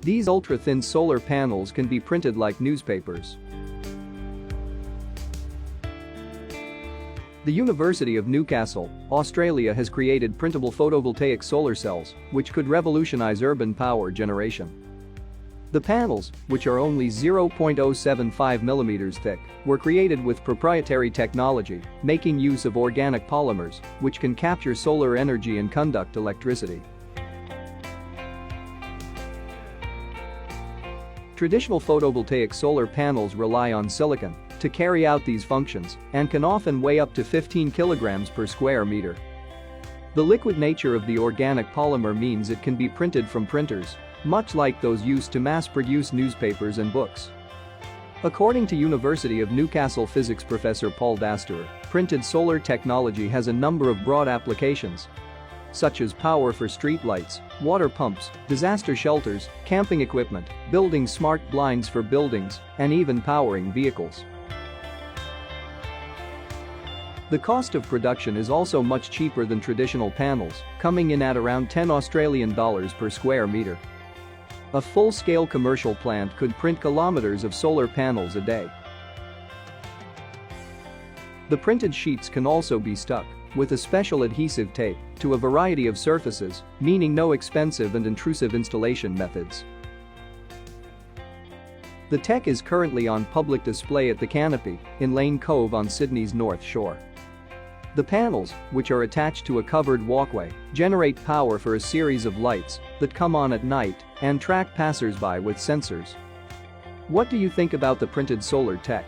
These ultra-thin solar panels can be printed like newspapers. The University of Newcastle, Australia has created printable photovoltaic solar cells, which could revolutionize urban power generation. The panels, which are only 0.075 mm thick, were created with proprietary technology, making use of organic polymers, which can capture solar energy and conduct electricity. Traditional photovoltaic solar panels rely on silicon to carry out these functions and can often weigh up to 15 kilograms per square meter. The liquid nature of the organic polymer means it can be printed from printers, much like those used to mass-produce newspapers and books. According to University of Newcastle physics professor Paul Dastoor, printed solar technology has a number of broad applications, such as power for streetlights, water pumps, disaster shelters, camping equipment, building smart blinds for buildings, and even powering vehicles. The cost of production is also much cheaper than traditional panels, coming in at around $10 per square meter. A full-scale commercial plant could print kilometers of solar panels a day. The printed sheets can also be stuck with a special adhesive tape to a variety of surfaces, meaning no expensive and intrusive installation methods. The tech is currently on public display at the Canopy in Lane Cove on Sydney's North Shore. The panels, which are attached to a covered walkway, generate power for a series of lights that come on at night and track passersby with sensors. What do you think about the printed solar tech?